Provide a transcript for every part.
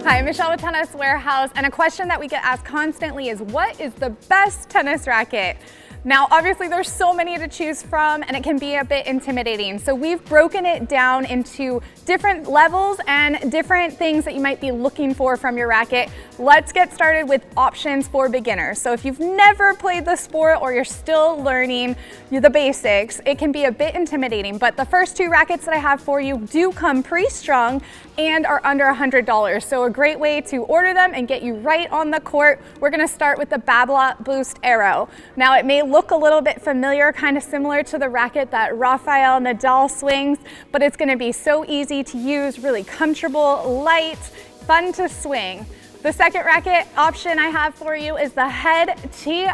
Hi, I'm Michelle with Tennis Warehouse, and a question that we get asked constantly is, what is the best tennis racket? Now, obviously there's so many to choose from and it can be a bit intimidating. So we've broken it down into different levels and different things that you might be looking for from your racket. Let's get started with options for beginners. So if you've never played the sport or you're still learning the basics, it can be a bit intimidating. But the first two rackets that I have for you do come pre-strung and are under $100. So a great way to order them and get you right on the court. We're gonna start with the Babolat Boost Aero. Now it may look a little bit familiar, kind of similar to the racket that Rafael Nadal swings, but it's gonna be so easy to use, really comfortable, light, fun to swing. The second racket option I have for you is the Head TI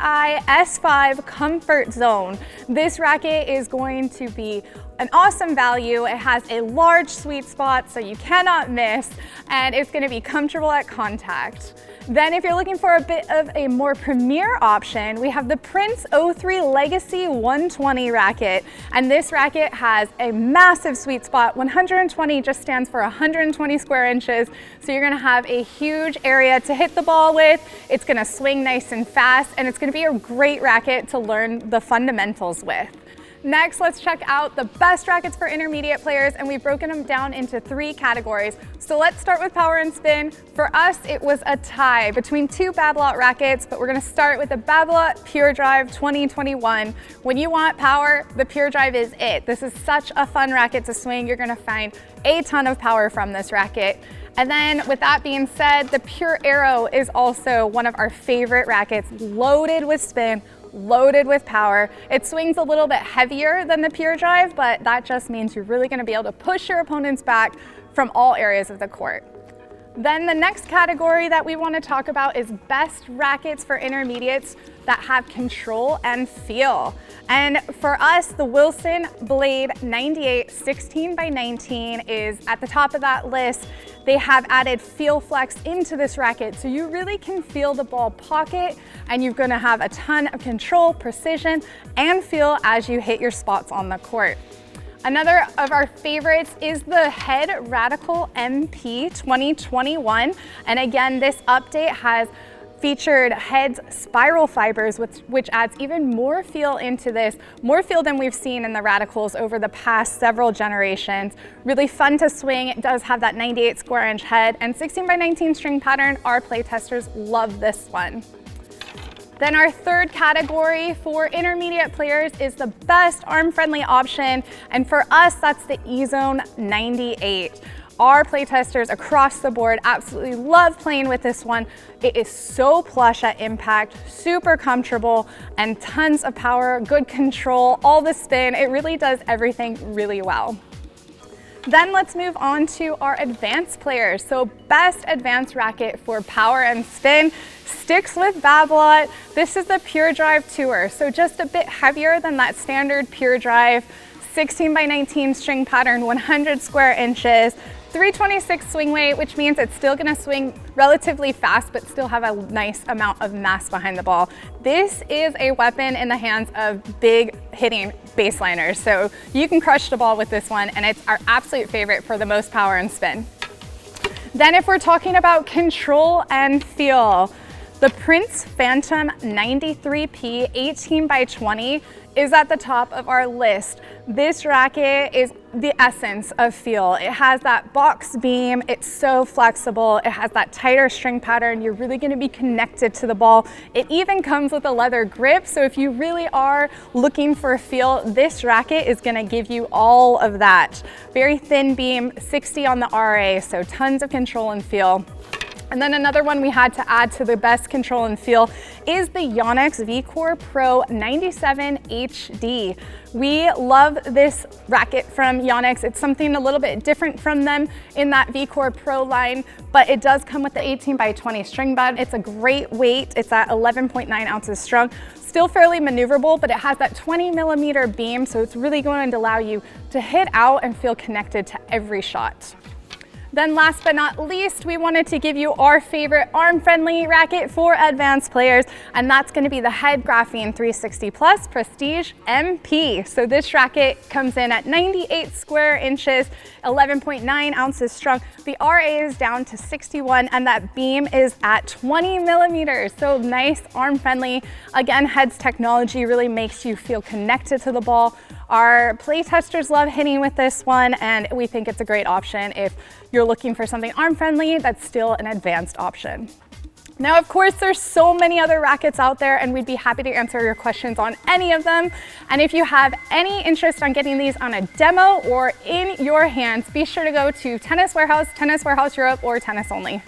S5 Comfort Zone. This racket is going to be an awesome value. It has a large sweet spot, so you cannot miss, and it's going to be comfortable at contact. Then if you're looking for a bit of a more premier option, we have the Prince 03 Legacy 120 racket. And this racket has a massive sweet spot. 120 just stands for 120 square inches. So you're gonna have a huge area to hit the ball with. It's gonna swing nice and fast, and it's gonna be a great racket to learn the fundamentals with. Next, let's check out the best rackets for intermediate players, and we've broken them down into 3 categories. So let's start with power and spin. For us, it was a tie between 2 Babolat rackets, but we're gonna start with the Babolat Pure Drive 2021. When you want power, the Pure Drive is it. This is such a fun racket to swing. You're gonna find a ton of power from this racket. And then with that being said, the Pure Aero is also one of our favorite rackets, loaded with spin, loaded with power. It swings a little bit heavier than the Pure Drive, but that just means you're really gonna be able to push your opponents back from all areas of the court. Then the next category that we want to talk about is best rackets for intermediates that have control and feel. And for us, the Wilson Blade 98 16x19 is at the top of that list. They have added Feel Flex into this racket, so you really can feel the ball pocket, and you're gonna have a ton of control, precision, and feel as you hit your spots on the court. Another of our favorites is the Head Radical MP 2021. And again, this update has featured Head's spiral fibers, which adds even more feel into this, more feel than we've seen in the Radicals over the past several generations. Really fun to swing. It does have that 98 square inch head and 16x19 string pattern. Our playtesters love this one. Then our third category for intermediate players is the best arm-friendly option, and for us, that's the EZONE 98. Our playtesters across the board absolutely love playing with this one. It is so plush at impact, super comfortable, and tons of power, good control, all the spin. It really does everything really well. Then let's move on to our advanced players. So best advanced racket for power and spin sticks with Babolat. This is the Pure Drive Tour. So just a bit heavier than that standard Pure Drive, 16x19 string pattern, 100 square inches, 326 swing weight, which means it's still gonna swing relatively fast, but still have a nice amount of mass behind the ball. This is a weapon in the hands of big hitting baseliners. So you can crush the ball with this one, and it's our absolute favorite for the most power and spin. Then if we're talking about control and feel, the Prince Phantom 93P 18x20 is at the top of our list. This racket is the essence of feel. It has that box beam, it's so flexible, it has that tighter string pattern, you're really gonna be connected to the ball. It even comes with a leather grip, so if you really are looking for a feel, this racket is gonna give you all of that. Very thin beam, 60 on the RA, so tons of control and feel. And then another one we had to add to the best control and feel is the Yonex VCORE PRO 97 HD. We love this racket from Yonex. It's something a little bit different from them in that VCORE PRO line, but it does come with the 18x20 string bud. It's a great weight. It's at 11.9 ounces strung. Still fairly maneuverable, but it has that 20mm beam, so it's really going to allow you to hit out and feel connected to every shot. Then last but not least, we wanted to give you our favorite arm-friendly racket for advanced players, and that's going to be the Head Graphene 360 Plus Prestige MP. So this racket comes in at 98 square inches, 11.9 ounces strong. The RA is down to 61, and that beam is at 20 millimeters. So nice, arm-friendly. Again, Head's technology really makes you feel connected to the ball. Our play testers love hitting with this one, and we think it's a great option if you're looking for something arm-friendly that's still an advanced option. Now, of course, there's so many other rackets out there, and we'd be happy to answer your questions on any of them. And if you have any interest on getting these on a demo or in your hands, be sure to go to Tennis Warehouse, Tennis Warehouse Europe, or Tennis Only.